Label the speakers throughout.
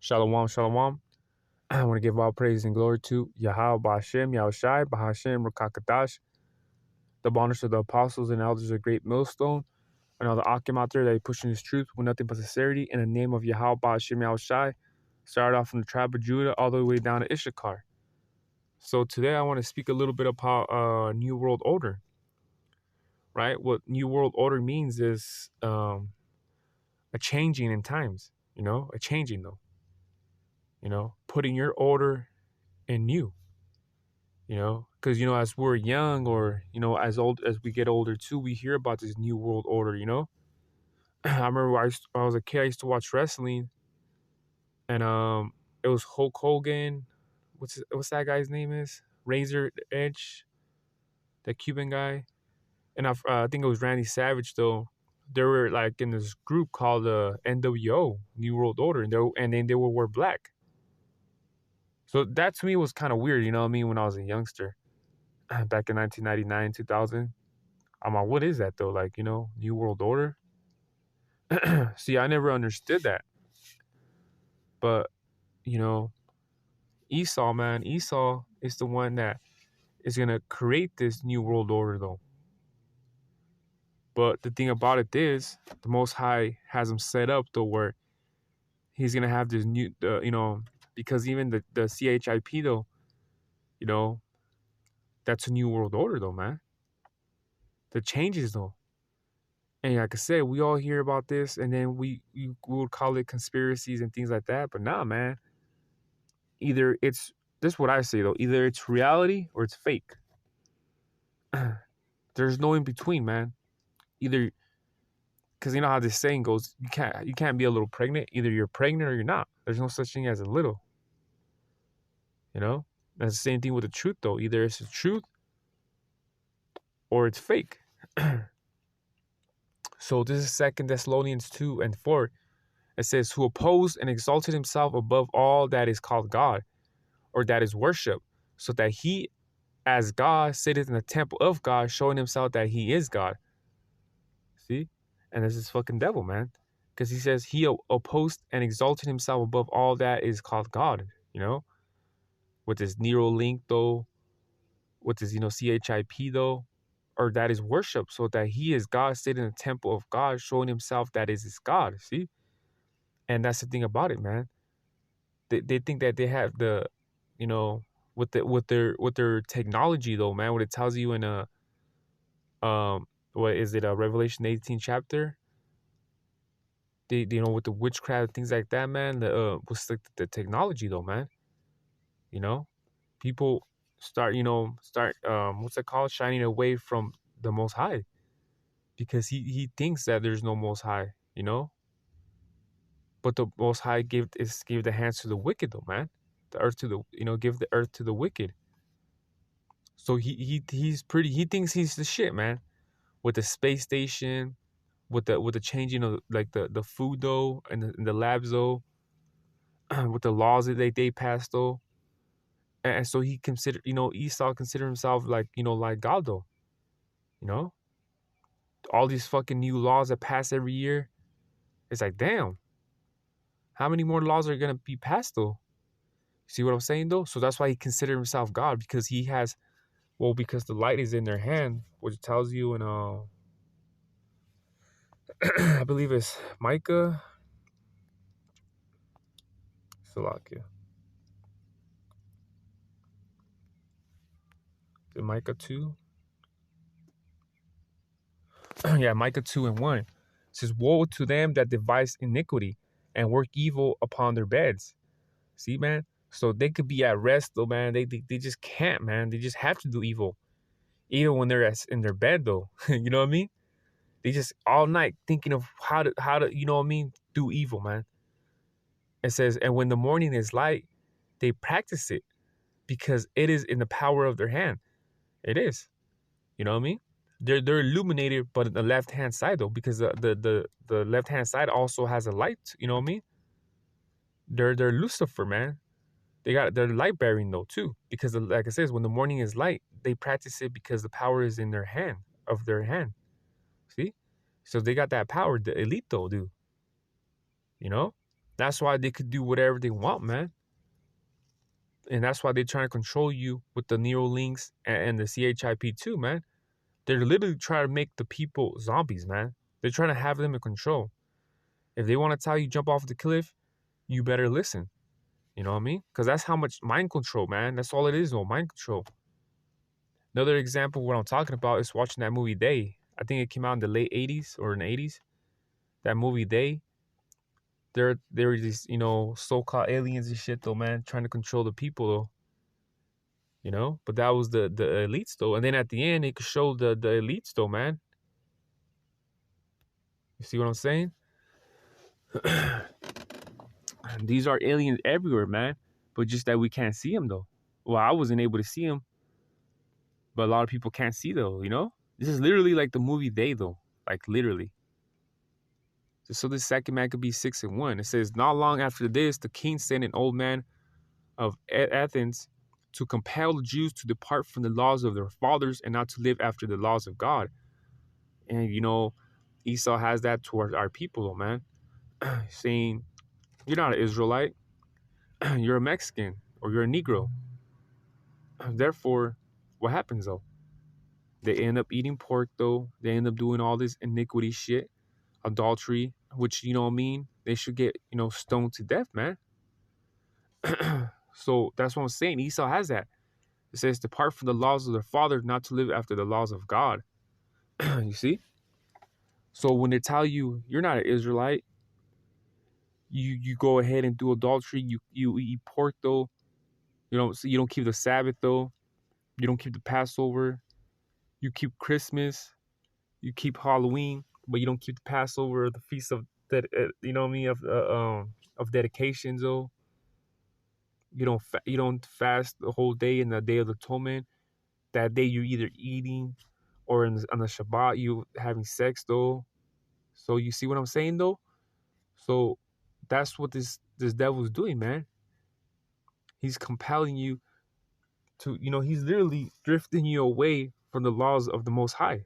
Speaker 1: Shalom, shalom. I want to give all praise and glory to Yahweh, Ba'ashem, Yahushai, Bahashem, Rakakadash, the bonus of the apostles and elders of Great Millstone, and all the Akim out there that are pushing his truth with nothing but sincerity in the name of Yahweh, Ba'ashem, Yahushai. Started off from the tribe of Judah all the way down to Issachar. So today I want to speak a little bit about New World Order, right? What New World Order means is a changing in times, a changing though, putting your order in new. Because as we're young, or as we get older too, we hear about this new world order. I remember when I was a kid, I used to watch wrestling, and it was Hulk Hogan. What's that guy's name is? Razor Edge, that Cuban guy, and I think it was Randy Savage though. They were like in this group called the NWO, New World Order, and then they would wear black. So that to me was kind of weird, when I was a youngster back in 1999, 2000. I'm like, what is that though? Like, New World Order? See, I never understood that. But, you know, Esau, man, Esau is the one that is going to create this New World Order though. But the thing about it is, the Most High has him set up though where he's going to have this new, because even the CHIP though, that's a New World Order though, man. The changes though. And like I said, we all hear about this, and then we would call it conspiracies and things like that. But nah, man. Either it's, this is what I say though. Either it's reality or it's fake. There's no in between, man. Either, because you know how this saying goes, you can't be a little pregnant. Either you're pregnant or you're not. There's no such thing as a little. That's the same thing with the truth though. Either it's the truth or it's fake. So this is 2 Thessalonians 2:4. It says, who opposed and exalted himself above all that is called God, or that is worship, so that he, as God, sitteth in the temple of God, showing himself that he is God. See? And this is fucking devil, man. Because he says he opposed and exalted himself above all that is called God, with this Nero link, though, with this, CHIP, though, or that is worship, so that he is God, sitting in the temple of God, showing himself that is his God. See? And that's the thing about it, man. They think that they have the, with their technology though, man. What it tells you in what is it, Revelation 18 chapter? They with the witchcraft, things like that, man. What's the technology though, man? People start what's it called, shining away from the Most High, because he thinks that there's no Most High, but the Most High gave the hands to the wicked though, man. The earth to the give the earth to the wicked. So he thinks he's the shit, man. With the space station, with the changing of like the food though, and the labs though, with the laws that they passed though. And so he considered, Esau considered himself like, like God though. All these fucking new laws that pass every year. It's like, damn, how many more laws are gonna be passed though? See what I'm saying though? So that's why he considered himself God, because he has, because the light is in their hand, which tells you in I believe it's Micah. Salakia. Is it Micah 2? Yeah, Micah 2:1. It says, woe to them that devise iniquity and work evil upon their beds. See, man? So they could be at rest though, man. They just can't, man. They just have to do evil. Even when they're in their bed though. You know what I mean? They just all night thinking of how to, do evil, man. It says, and when the morning is light, they practice it, because it is in the power of their hand. It is. You know what I mean? They're illuminated, but in the left hand side though, because the left hand side also has a light. You know what I mean? They're Lucifer, man. They're light bearing though too, because like I says, when the morning is light, they practice it because the power is in their hand, of their hand. See? So they got that power. The elite though do. You know? That's why they could do whatever they want, man. And that's why they're trying to control you with the Neuralinks and the CHIP too, man. They're literally trying to make the people zombies, man. They're trying to have them in control. If they want to tell you jump off the cliff, you better listen. You know what I mean? Because that's how much mind control, man. That's all it is, though, mind control. Another example of what I'm talking about is watching that movie Day. I think it came out in the late 80s or in the 80s. That movie Day. There were these, so-called aliens and shit, though, man, trying to control the people, though. But that was the elites, though. And then at the end, it could show the elites, though, man. You see what I'm saying? These are aliens everywhere, man. But just that we can't see them, though. Well, I wasn't able to see them. But a lot of people can't see, though, This is literally like the movie Day, though. Like, literally. So this second man could be 6 and 1. It says, not long after this, the king sent an old man of Athens to compel the Jews to depart from the laws of their fathers and not to live after the laws of God. And, Esau has that towards our people, though, man. Saying, you're not an Israelite. You're a Mexican or you're a Negro. Therefore, what happens, though? They end up eating pork, though. They end up doing all this iniquity shit, adultery, which, you know what I mean? They should get, stoned to death, man. So that's what I'm saying. Esau has that. It says, depart from the laws of their father, not to live after the laws of God. You see? So when they tell you, you're not an Israelite, you go ahead and do adultery, you eat pork, though. You don't keep the Sabbath, though. You don't keep the Passover. You keep Christmas. You keep Halloween, but you don't keep the Passover or the feast of that. You know what I mean? Of dedications, though. You don't fast the whole day in the Day of the Atonement. That day you're either eating or on the Shabbat you having sex, though. So you see what I'm saying, though? So that's what this devil's doing, man. He's compelling you to, he's literally drifting you away from the laws of the Most High.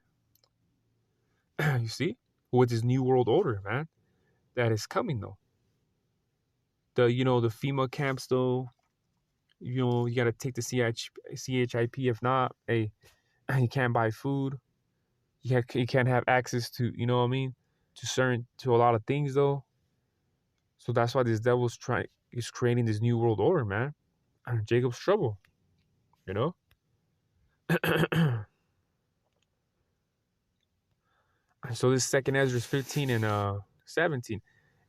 Speaker 1: You see? With this new world order, man, that is coming, though. The FEMA camps, though, you got to take the CHIP. If not, hey, you can't buy food. You can't have access to, you know what I mean, to a lot of things, though. So that's why this devil's is creating this new world order, man. Jacob's trouble, you know. So this second Ezra 15 and 17.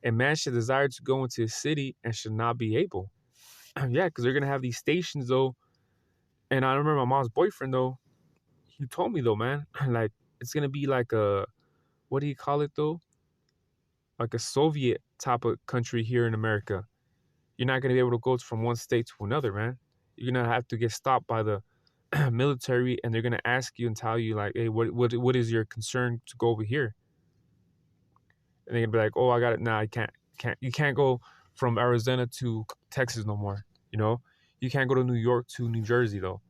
Speaker 1: A man should desire to go into a city and should not be able. Yeah, because they're gonna have these stations, though. And I remember my mom's boyfriend, though. He told me, though, man, like it's gonna be like a, what do you call it, though? Like a Soviet type of country here in America. You're not gonna be able to go from one state to another, man. You're gonna have to get stopped by the military, and they're gonna ask you and tell you, like, hey, what is your concern to go over here? And they're gonna be like, oh, I got it. Nah, I can't. You can't go from Arizona to Texas no more. You can't go to New York to New Jersey, though.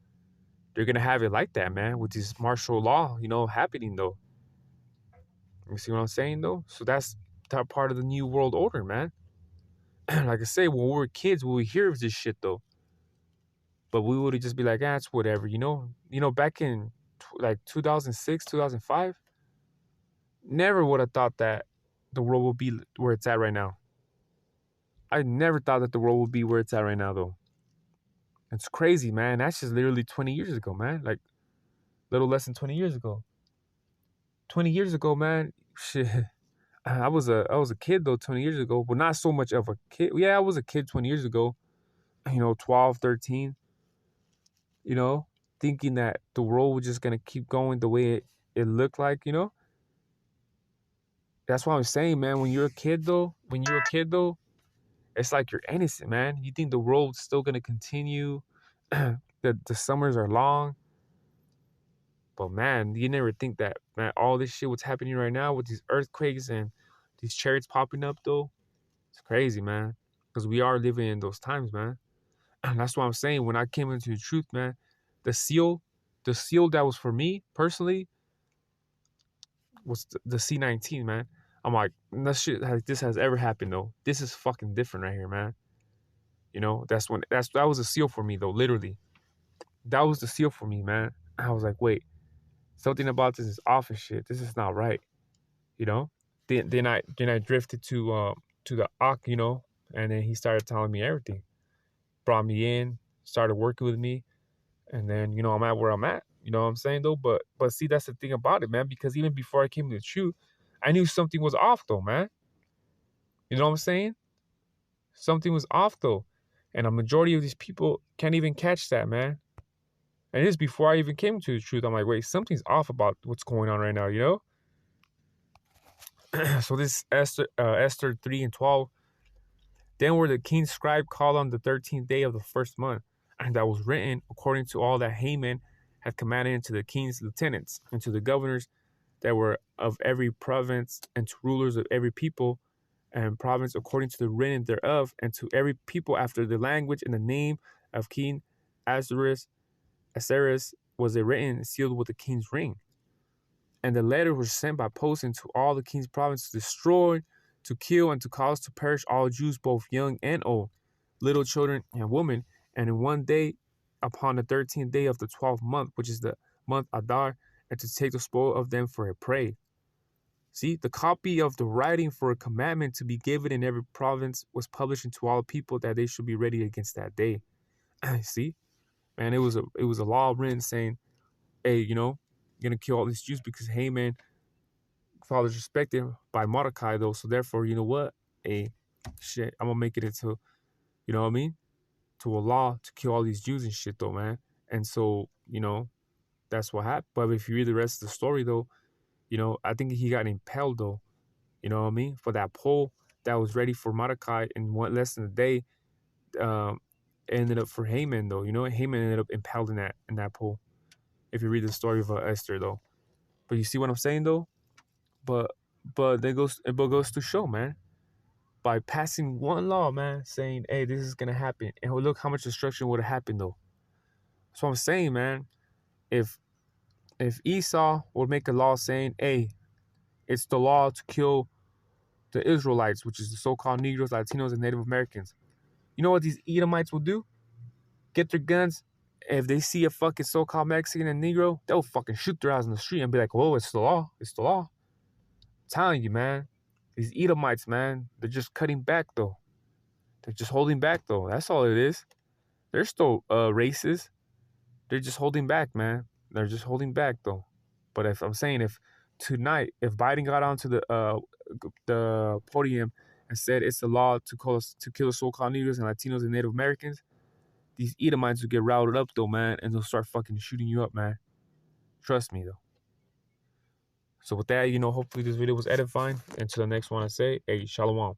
Speaker 1: They're gonna have it like that, man, with this martial law, happening, though. You see what I'm saying, though? So that's that part of the new world order, man. Like I say, when we were kids, we would hear of this shit, though. But we would just be like, it's whatever, back in like 2006, 2005, never would have thought that the world would be where it's at right now. I never thought that the world would be where it's at right now, though. It's crazy, man. That's just literally 20 years ago, man. Like, little less than 20 years ago. 20 years ago, man, shit. I was a kid, though, 20 years ago. But not so much of a kid. Yeah, I was a kid 20 years ago. 12, 13. Thinking that the world was just going to keep going the way it looked like, That's what I'm saying, man. When you're a kid, though, it's like you're innocent, man. You think the world's still going to continue. The summers are long. But, man, you never think that, man, all this shit what's happening right now with these earthquakes and these chariots popping up, though, it's crazy, man. Because we are living in those times, man. And that's what I'm saying. When I came into the truth, man, the seal that was for me, personally, was the C-19, man. I'm like, that shit like this has ever happened though. This is fucking different right here, man. You know, that was a seal for me though, literally. That was the seal for me, man. I was like, wait, something about this is off and shit. This is not right, you know. Then I drifted to the Ak, you know, and then he started telling me everything. Brought me in, started working with me, and then you know I'm at where I'm at. You know what I'm saying though? But see, that's the thing about it, man. Because even before I came to the truth, I knew something was off though, man. You know what I'm saying? Something was off though, and a majority of these people can't even catch that, man. And this is before I even came to the truth. I'm like, wait, something's off about what's going on right now, you know? So this Esther 3:12. Then were the king's scribe called on the 13th day of the first month, and that was written according to all that Haman had commanded unto the king's lieutenants, and to the governors that were of every province, and to rulers of every people and province according to the written thereof, and to every people after the language and the name of King Ahasuerus was it written and sealed with the king's ring. And the letter was sent by post into all the king's provinces to destroy, to kill, and to cause to perish all Jews, both young and old, little children and women. And in one day, upon the 13th day of the 12th month, which is the month Adar, and to take the spoil of them for a prey. See, the copy of the writing for a commandment to be given in every province was published into all people that they should be ready against that day. See, man, it was a law written saying, hey, you know, you're gonna kill all these Jews because Haman father's respected by Mordecai though. So therefore, you know what? Hey, shit, I'm gonna make it into, you know what I mean? To a law to kill all these Jews and shit though, man. And so, you know, that's what happened. But if you read the rest of the story though, you know, I think he got impaled though. You know what I mean? For that pole that was ready for Mordecai in less than a day, um, ended up for Haman though. You know, Haman ended up impaled in that pole. If you read the story of Esther though, but you see what I'm saying though. But it goes to show, man. By passing one law, man, saying, "Hey, this is gonna happen," and look how much destruction would have happened though. That's what I'm saying, man. If Esau would make a law saying, "Hey, it's the law to kill the Israelites, which is the so-called Negroes, Latinos, and Native Americans," you know what these Edomites will do? Get their guns. If they see a fucking so-called Mexican and Negro, they'll fucking shoot their ass in the street and be like, "Oh, it's the law. It's the law." I'm telling you, man. These Edomites, man, they're just cutting back though. They're just holding back though. That's all it is. They're still racist. They're just holding back, man. They're just holding back though. But if I'm saying if tonight, if Biden got onto the podium and said it's the law to kill the so-called Negroes and Latinos and Native Americans, these Edomites will get routed up though, man, and they'll start fucking shooting you up, man. Trust me though. So with that, you know, hopefully this video was edifying. And to the next one I say, hey, shalom.